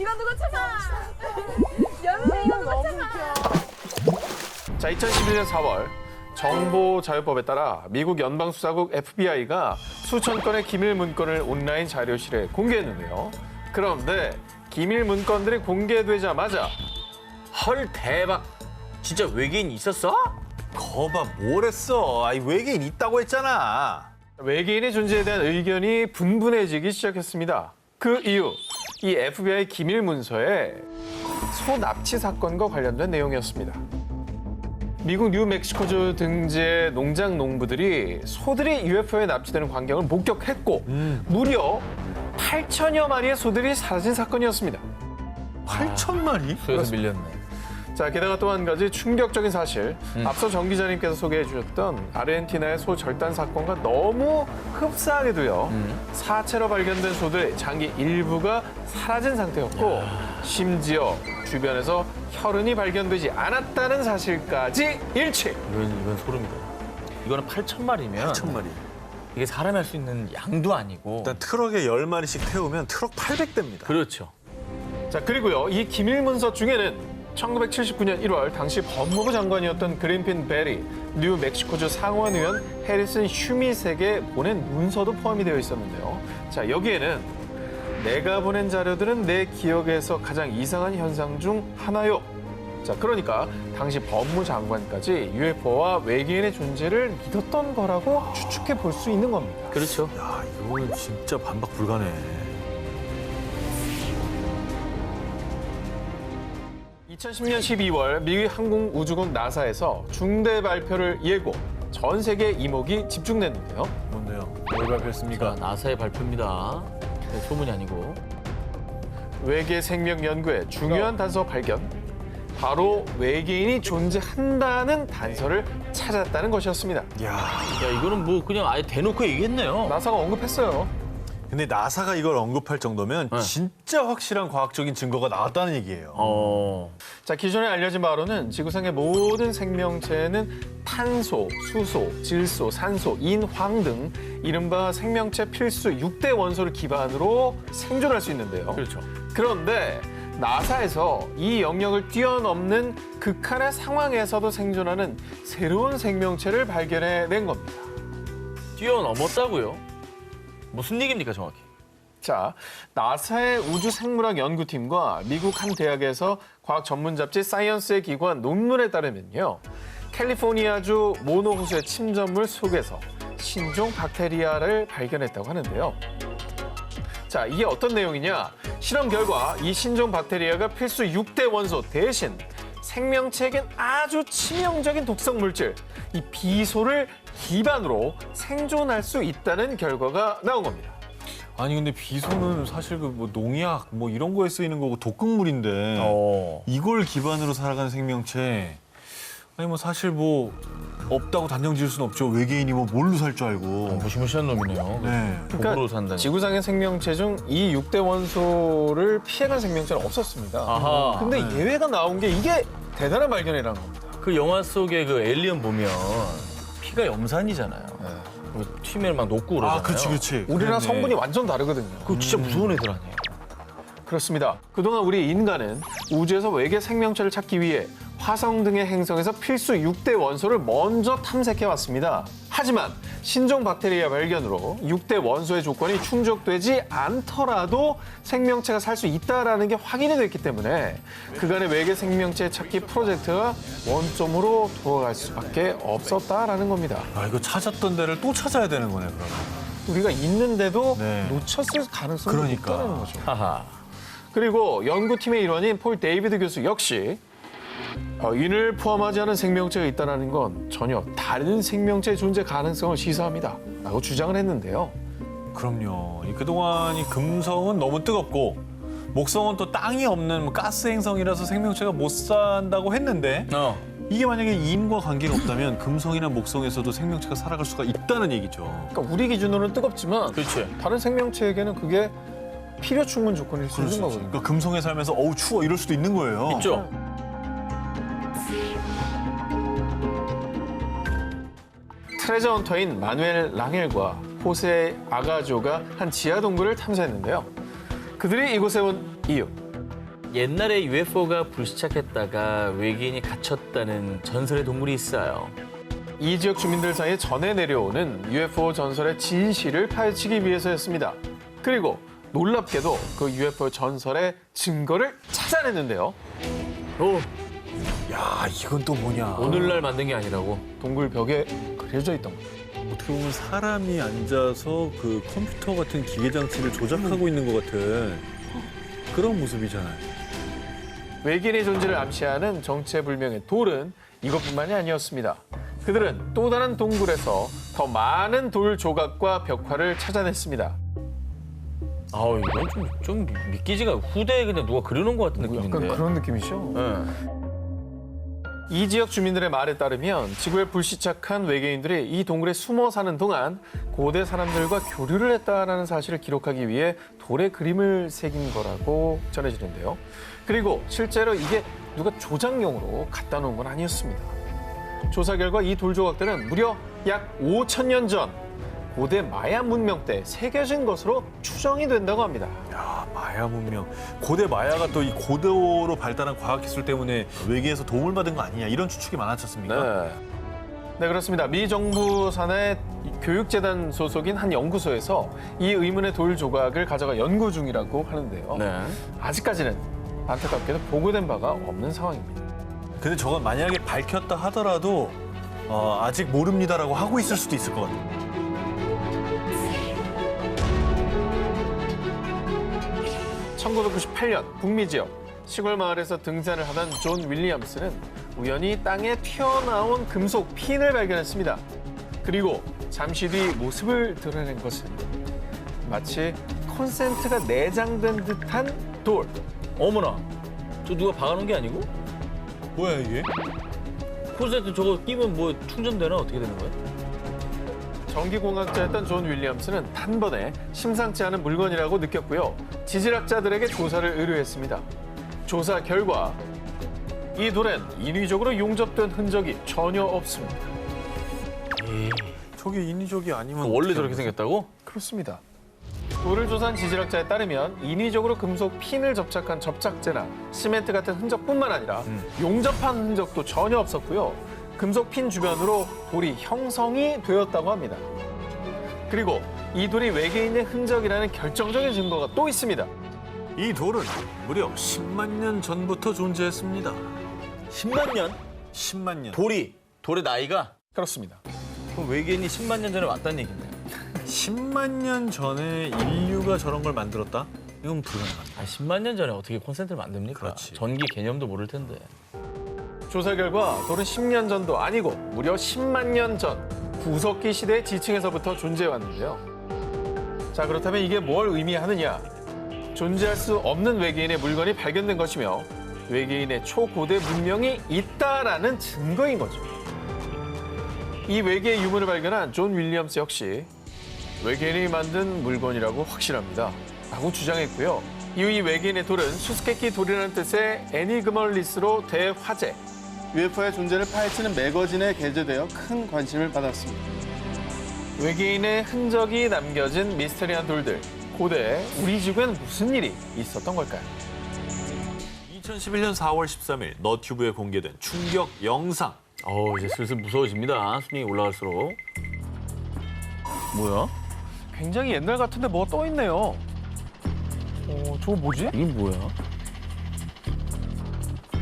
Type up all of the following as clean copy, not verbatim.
이거 누가 찾아? 연우 이거 누가 찾아? 자, 2011년 4월 정보자유법에 따라 미국 연방수사국 FBI가 수천 건의 기밀 문건을 온라인 자료실에 공개했는데요. 그런데 기밀 문건들이 공개되자마자 헐 대박. 진짜 외계인 있었어? 거봐 뭘 했어. 아이 외계인 있다고 했잖아. 외계인의 존재에 대한 의견이 분분해지기 시작했습니다. 그 이유, 이 FBI 기밀 문서에 소 납치 사건과 관련된 내용이었습니다. 미국 뉴멕시코주 등지의 농장 농부들이 소들이 UFO에 납치되는 광경을 목격했고 무려 8천여 마리의 소들이 사라진 사건이었습니다. 8,000마리? 소에서 밀렸네. 자, 게다가 또 한 가지 충격적인 사실. 앞서 정 기자님께서 소개해 주셨던 아르헨티나의 소 절단 사건과 너무 흡사하게도요. 사체로 발견된 소들의 장기 일부가 사라진 상태였고 심지어 주변에서 혈흔이 발견되지 않았다는 사실까지 일치. 이건 소름이다. 이거는 8,000마리면 8,000마리. 이게 사람이 할 수 있는 양도 아니고. 일단 트럭에 10마리씩 태우면 트럭 800대입니다. 그렇죠. 자, 그리고요. 이 기밀 문서 중에는 1979년 1월 당시 법무부 장관이었던 그린핀 베리, 뉴멕시코주 상원의원 해리슨 슈밋에게 보낸 문서도 포함이 되어 있었는데요. 자, 여기에는 내가 보낸 자료들은 내 기억에서 가장 이상한 현상 중 하나요. 자, 그러니까 당시 법무장관까지 UFO와 외계인의 존재를 믿었던 거라고 추측해 볼 수 있는 겁니다. 그렇죠. 야 이거는 진짜 반박 불가네. 2010년 12월 미국 항공우주국 나사에서 중대 발표를 예고 전 세계 이목이 집중됐는데요. 뭔데요? 뭘 발표했습니까? 나사의 발표입니다. 네, 소문이 아니고. 외계 생명 연구의 중요한 단서 발견. 바로 외계인이 존재한다는 단서를 찾았다는 것이었습니다. 야 야, 이거는 뭐 그냥 아예 대놓고 얘기했네요. 나사가 언급했어요. 근데 나사가 이걸 언급할 정도면 진짜 확실한 과학적인 증거가 나왔다는 얘기예요. 자, 기존에 알려진 바로는 지구상의 모든 생명체는 탄소, 수소, 질소, 산소, 인, 황 등 이른바 생명체 필수 6대 원소를 기반으로 생존할 수 있는데요. 그렇죠. 그런데 나사에서 이 영역을 뛰어넘는 극한의 상황에서도 생존하는 새로운 생명체를 발견해낸 겁니다. 뛰어넘었다고요? 무슨 얘기입니까, 정확히? 자, 나사의 우주생물학 연구팀과 미국 한 대학에서 과학 전문 잡지 사이언스에 기고한 논문에 따르면요. 캘리포니아주 모노 호수의 침전물 속에서 신종 박테리아를 발견했다고 하는데요. 자, 이게 어떤 내용이냐? 실험 결과 이 신종 박테리아가 필수 6대 원소 대신 생명체에겐 아주 치명적인 독성 물질, 이 비소를 기반으로 생존할 수 있다는 결과가 나온 겁니다. 아니 근데 비소는 사실 그 뭐 농약 뭐 이런 거에 쓰이는 거고 독극물인데 이걸 기반으로 살아가는 생명체 아니 뭐 사실 뭐 없다고 단정 지을 수는 없죠. 외계인이 뭐 뭘로 살 줄 알고. 무시무시한 놈이네요. 네. 독으로 산다니. 지구상의 생명체 중 이 6대 원소를 피해간 생명체는 없었습니다. 아하. 근데 예외가 나온 게 이게 대단한 발견이라는 겁니다. 그 영화 속에 그 에일리언 보면 피가 염산이잖아요. 그 튀면 막 녹고 그러잖아요. 아, 그렇지. 우리랑 성분이 완전 다르거든요. 그거 진짜 무서운 애들 아니에요? 그렇습니다. 그동안 우리 인간은 우주에서 외계 생명체를 찾기 위해 화성 등의 행성에서 필수 6대 원소를 먼저 탐색해 왔습니다. 하지만 신종 박테리아 발견으로 6대 원소의 조건이 충족되지 않더라도 생명체가 살 수 있다는 게 확인이 됐기 때문에 그간의 외계 생명체 찾기 프로젝트가 원점으로 돌아갈 수밖에 없었다라는 겁니다. 아 이거 찾았던 데를 또 찾아야 되는 거네 그러면. 우리가 있는데도 네. 놓쳤을 가능성이 그러니까. 있다는 거죠. 하하. 그리고 연구팀의 일원인 폴 데이비드 교수 역시 인을 포함하지 않은 생명체가 있다는 건 전혀 다른 생명체의 존재 가능성을 시사합니다. 라고 주장을 했는데요. 그럼요. 그동안 이 금성은 너무 뜨겁고 목성은 또 땅이 없는 뭐 가스 행성이라서 생명체가 못 산다고 했는데 이게 만약에 인과 관계가 없다면 금성이나 목성에서도 생명체가 살아갈 수가 있다는 얘기죠. 그러니까 우리 기준으로는 뜨겁지만 그렇지. 다른 생명체에게는 그게 필요 충분 조건일 수 있는 거거든요. 그러니까 금성에 살면서 어우 추워 이럴 수도 있는 거예요. 있죠? 트레저 헌터인 마누엘 랑헬과 호세 아가조가 한 지하 동굴을 탐사했는데요. 그들이 이곳에 온 이유, 옛날에 UFO가 불시착했다가 외계인이 갇혔다는 전설의 동물이 있어요. 이 지역 주민들 사이에 전해 내려오는 UFO 전설의 진실을 파헤치기 위해서였습니다. 그리고 놀랍게도 그 UFO 전설의 증거를 찾아냈는데요. 오, 야, 이건 또 뭐냐? 오늘날 만든 게 아니라고. 동굴 벽에 그려져 있던 겁니다. 어떻게 보면 사람이 앉아서 그 컴퓨터 같은 기계 장치를 조작하고 있는 것 같은 그런 모습이잖아요. 외계인의 존재를 암시하는 정체불명의 돌은 이것뿐만이 아니었습니다. 그들은 또 다른 동굴에서 더 많은 돌 조각과 벽화를 찾아냈습니다. 아우, 이건 좀 믿기지가 후대에 그냥 누가 그려놓은 것 같은 느낌인데. 약간 그런 느낌이죠? 네. 이 지역 주민들의 말에 따르면 지구에 불시착한 외계인들이 이 동굴에 숨어 사는 동안 고대 사람들과 교류를 했다는 사실을 기록하기 위해 돌에 그림을 새긴 거라고 전해지는데요. 그리고 실제로 이게 누가 조작용으로 갖다 놓은 건 아니었습니다. 조사 결과 이 돌 조각들은 무려 약 5,000년 전 고대 마야 문명 때 새겨진 것으로 추정이 된다고 합니다. 야, 마야 문명. 고대 마야가 또 이 고도로 발달한 과학기술 때문에 외계에서 도움을 받은 거 아니냐 이런 추측이 많았었습니까? 네, 그렇습니다. 미 정부 산하의 교육재단 소속인 한 연구소에서 이 의문의 돌 조각을 가져가 연구 중이라고 하는데요. 네. 아직까지는 안타깝게도 보고된 바가 없는 상황입니다. 근데 저건 만약에 밝혔다 하더라도 아직 모릅니다라고 하고 있을 수도 있을 것 같아요. 1998년 북미 지역 시골 마을에서 등산을 하던 존 윌리엄스는 우연히 땅에 튀어나온 금속 핀을 발견했습니다. 그리고 잠시 뒤 모습을 드러낸 것은 마치 콘센트가 내장된 듯한 돌. 어머나, 저 누가 박아놓은 게 아니고? 뭐야 이게? 콘센트 저거 끼면 뭐 충전되나 어떻게 되는 거야? 전기공학자였던 존 윌리엄스는 단번에 심상치 않은 물건이라고 느꼈고요. 지질학자들에게 조사를 의뢰했습니다. 조사 결과 이 돌엔 인위적으로 용접된 흔적이 전혀 없습니다. 저게 인위적이 아니면 원래 어떻게 저렇게 하는 생겼다고? 그렇습니다. 돌을 조사한 지질학자에 따르면 인위적으로 금속 핀을 접착한 접착제나 시멘트 같은 흔적뿐만 아니라 용접한 흔적도 전혀 없었고요. 금속 핀 주변으로 돌이 형성이 되었다고 합니다. 그리고 이 돌이 외계인의 흔적이라는 결정적인 증거가 또 있습니다. 거야? 이 돌은 무려 10만 년 전부터 존재했습니다. 10만 년? 10만 년. 돌의 나이가? 그렇습니다. 그럼 외계인이 10만 년 전에 왔다는 얘기네요. 10만 년 전에 인류가 저런 걸 만들었다? 이건 불가능하다. 10만 년 전에 어떻게 콘센트를 만듭니까? 그렇지. 전기 개념도 모를 텐데. 조사 결과 돌은 10년 전도 아니고 무려 10만 년 전 구석기 시대의 지층에서부터 존재해왔는데요. 자, 그렇다면 이게 뭘 의미하느냐? 존재할 수 없는 외계인의 물건이 발견된 것이며 외계인의 초고대 문명이 있다라는 증거인 거죠. 이 외계의 유물을 발견한 존 윌리엄스 역시 외계인이 만든 물건이라고 확신합니다. 라고 주장했고요. 이후 이 외계인의 돌은 수수께끼 돌이라는 뜻의 애니그멀리스로 대화제, UFO의 존재를 파헤치는 매거진에 게재되어 큰 관심을 받았습니다. 외계인의 흔적이 남겨진 미스터리한 돌들. 고대 우리 지구엔 무슨 일이 있었던 걸까요? 2011년 4월 13일 너튜브에 공개된 충격 영상. 이제 슬슬 무서워집니다. 수명이 올라갈수록. 뭐야? 굉장히 옛날 같은데 뭐가 떠 있네요. 저거 뭐지? 이게 뭐야?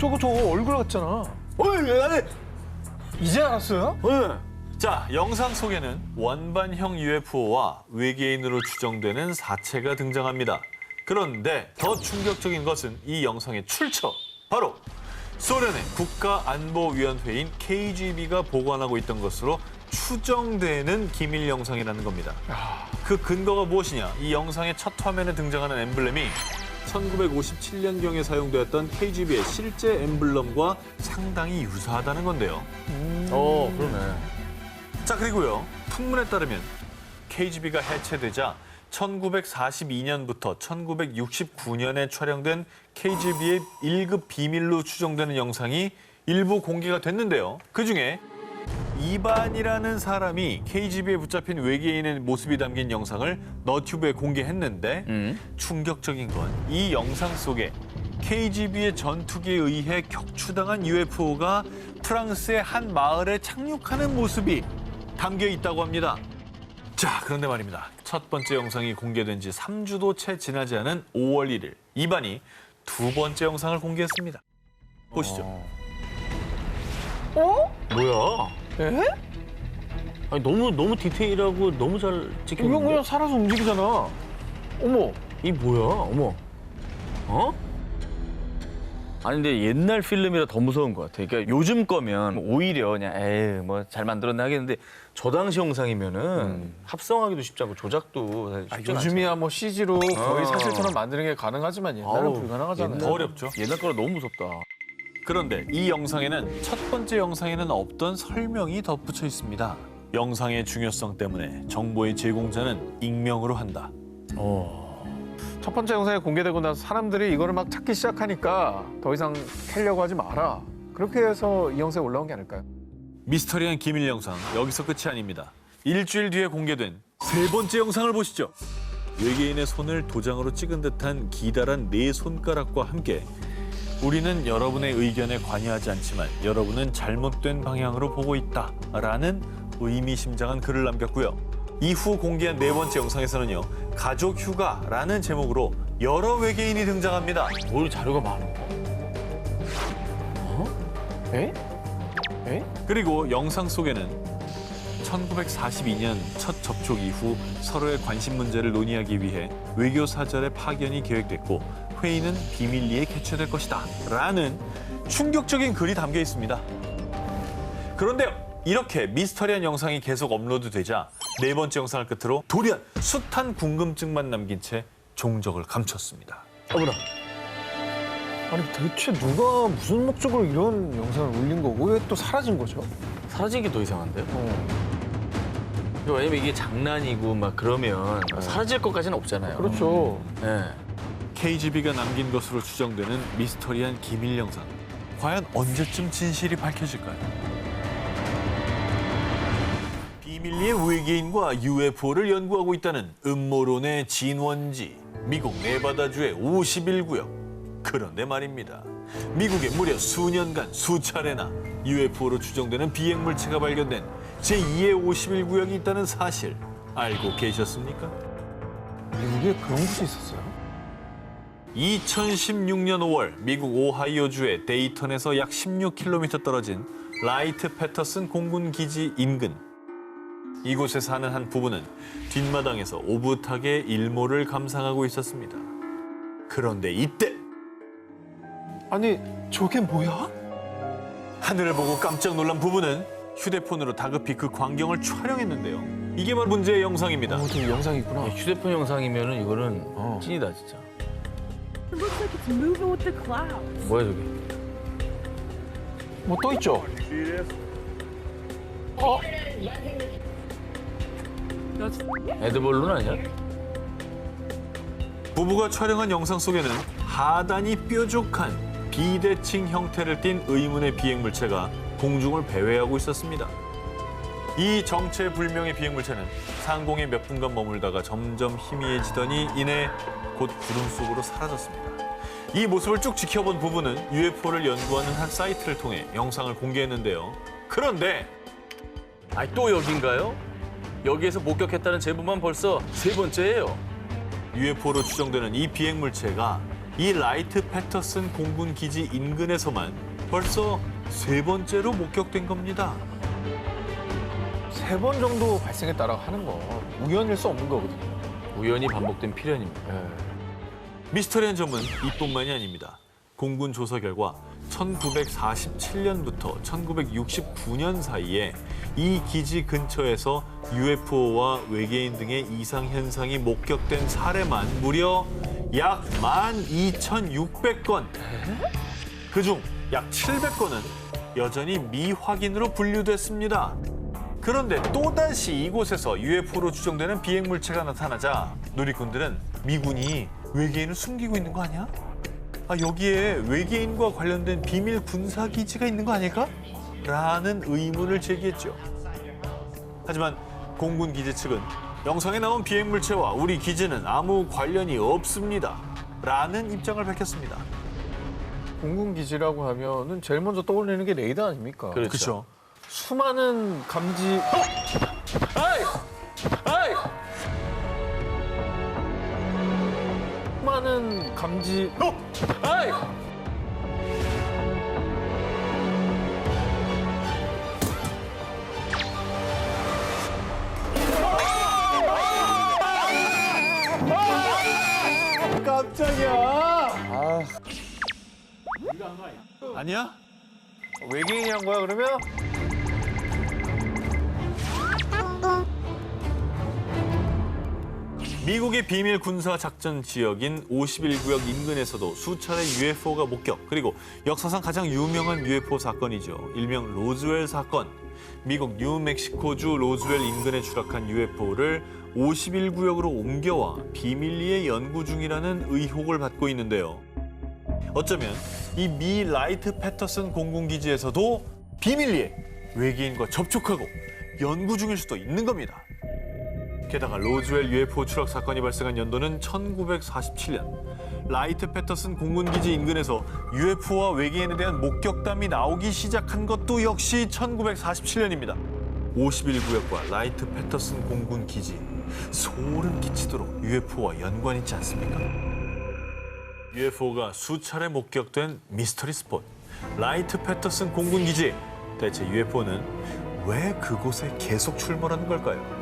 저거 얼굴 같잖아. 이제 알았어요? 자, 영상 속에는 원반형 UFO와 외계인으로 추정되는 사체가 등장합니다. 그런데 더 충격적인 것은 이 영상의 출처. 바로 소련의 국가안보위원회인 KGB가 보관하고 있던 것으로 추정되는 기밀 영상이라는 겁니다. 그 근거가 무엇이냐? 이 영상의 첫 화면에 등장하는 엠블렘이 1957년경에 사용되었던 KGB의 실제 엠블럼과 상당히 유사하다는 건데요. 그러네. 자, 그리고요. 풍문에 따르면 KGB가 해체되자 1942년부터 1969년에 촬영된 KGB의 1급 비밀로 추정되는 영상이 일부 공개가 됐는데요. 그중에 이반이라는 사람이 KGB에 붙잡힌 외계인의 모습이 담긴 영상을 너튜브에 공개했는데 충격적인 건 이 영상 속에 KGB의 전투기에 의해 격추당한 UFO가 프랑스의 한 마을에 착륙하는 모습이 담겨 있다고 합니다. 자, 그런데 말입니다. 첫 번째 영상이 공개된 지 3주도 채 지나지 않은 5월 1일, 이반이 두 번째 영상을 공개했습니다. 보시죠. 뭐야? 에? 아니, 너무 디테일하고 너무 잘 이건 찍혔는데? 그냥 살아서 움직이잖아. 어머. 이 뭐야? 어머. 어? 아니 근데 옛날 필름이라 더 무서운 것 같아. 그러니까 요즘 거면 오히려 그냥 에이 뭐 잘 만들었나 하겠는데 저 당시 영상이면은 합성하기도 쉽지 않고 조작도 사실 쉽지 않잖아. 요즘이야 뭐 CG로 거의 사실처럼 만드는 게 가능하지만 옛날은 아우, 불가능하잖아요. 더 어렵죠. 옛날 거라 너무 무섭다. 그런데 이 영상에는 첫 번째 영상에는 없던 설명이 덧붙여 있습니다. 영상의 중요성 때문에 정보의 제공자는 익명으로 한다. 첫 번째 영상이 공개되고 나서 사람들이 이거를 막 찾기 시작하니까 더 이상 캐려고 하지 마라. 그렇게 해서 이 영상에 올라온 게 아닐까요? 미스터리한 기밀 영상 여기서 끝이 아닙니다. 일주일 뒤에 공개된 세 번째 영상을 보시죠. 외계인의 손을 도장으로 찍은 듯한 기다란 네 손가락과 함께 우리는 여러분의 의견에 관여하지 않지만 여러분은 잘못된 방향으로 보고 있다라는 의미심장한 글을 남겼고요. 이후 공개한 네 번째 영상에서는요. 가족 휴가라는 제목으로 여러 외계인이 등장합니다. 뭘 자료가 많아. 에? 에? 그리고 영상 속에는 1942년 첫 접촉 이후 서로의 관심 문제를 논의하기 위해 외교 사절의 파견이 계획됐고 회의는 비밀리에 개최될 것이다 라는 충격적인 글이 담겨 있습니다. 그런데 이렇게 미스터리한 영상이 계속 업로드되자 네 번째 영상을 끝으로 돌연 숱한 궁금증만 남긴 채 종적을 감췄습니다. 어머나. 아니 대체 누가 무슨 목적으로 이런 영상을 올린 거고 왜 또 사라진 거죠? 사라진 게 더 이상한데요? 왜냐면 이게 장난이고 막 그러면 사라질 것까지는 없잖아요. 그렇죠. 네. KGB가 남긴 것으로 추정되는 미스터리한 기밀 영상. 과연 언제쯤 진실이 밝혀질까요? 비밀리에 외계인과 UFO를 연구하고 있다는 음모론의 진원지, 미국 네바다주의 51구역. 그런데 말입니다. 미국에 무려 수년간 수차례나 UFO로 추정되는 비행물체가 발견된 제2의 51구역이 있다는 사실 알고 계셨습니까? 미국에 그런 곳이 있었어요? 2016년 5월 미국 오하이오주의 데이턴에서 약 16km 떨어진 라이트 패터슨 공군 기지 인근. 이곳에 사는 한 부부는 뒷마당에서 오붓하게 일몰을 감상하고 있었습니다. 그런데 이때 아니 저게 뭐야? 하늘을 보고 깜짝 놀란 부부는 휴대폰으로 다급히 그 광경을 촬영했는데요. 이게 바로 문제의 영상입니다. 저 영상이 있구나. 휴대폰 영상이면은 이거는 찐이다 진짜. It looks like it's moving with the clouds. 뭐야 저게? 뭐 또 있죠? 어? 에드벌룬 아니야? 부부가 촬영한 영상 속에는 하단이 뾰족한 비대칭 형태를 띤 의문의 비행물체가 공중을 배회하고 있었습니다. 이 정체불명의 비행물체는 상공에 몇 분간 머물다가 점점 희미해지더니 이내 곧 구름 속으로 사라졌습니다. 이 모습을 쭉 지켜본 부부는 UFO를 연구하는 한 사이트를 통해 영상을 공개했는데요. 그런데 또 여긴가요? 여기에서 목격했다는 제보만 벌써 세 번째예요. UFO로 추정되는 이 비행물체가 이 라이트 패터슨 공군 기지 인근에서만 벌써 세 번째로 목격된 겁니다. 3번 정도 발생했다라고 하는 거 우연일 수 없는 거거든요. 우연히 반복된 필연입니다. 미스터리한 점은 이뿐만이 아닙니다. 공군 조사 결과 1947년부터 1969년 사이에 이 기지 근처에서 UFO와 외계인 등의 이상 현상이 목격된 사례만 무려 약 12,600건. 그중 약 700건은 여전히 미확인으로 분류됐습니다. 그런데 또다시 이곳에서 UFO로 추정되는 비행물체가 나타나자 누리꾼들은 미군이 외계인을 숨기고 있는 거 아니야? 여기에 외계인과 관련된 비밀 군사기지가 있는 거 아닐까? 라는 의문을 제기했죠. 하지만 공군 기지 측은 영상에 나온 비행물체와 우리 기지는 아무 관련이 없습니다. 라는 입장을 밝혔습니다. 공군기지라고 하면은 제일 먼저 떠올리는 게 레이더 아닙니까? 그렇죠. 수많은 감지. 아이! 아이! 수많은 감지. 아이! 깜짝이야. 아니야? 외계인이 한 거야 그러면? 미국의 비밀 군사 작전 지역인 51구역 인근에서도 수차례 UFO가 목격, 그리고 역사상 가장 유명한 UFO 사건이죠. 일명 로즈웰 사건. 미국 뉴멕시코주 로즈웰 인근에 추락한 UFO를 51구역으로 옮겨와 비밀리에 연구 중이라는 의혹을 받고 있는데요. 어쩌면 이 미 라이트 패터슨 공군기지에서도 비밀리에 외계인과 접촉하고 연구 중일 수도 있는 겁니다. 게다가 로즈웰 UFO 추락 사건이 발생한 연도는 1947년. 라이트 패터슨 공군기지 인근에서 UFO와 외계인에 대한 목격담이 나오기 시작한 것도 역시 1947년입니다. 51구역과 라이트 패터슨 공군기지. 소름 끼치도록 UFO와 연관이 있지 않습니까? UFO가 수차례 목격된 미스터리 스폿. 라이트 패터슨 공군기지. 대체 UFO는 왜 그곳에 계속 출몰하는 걸까요?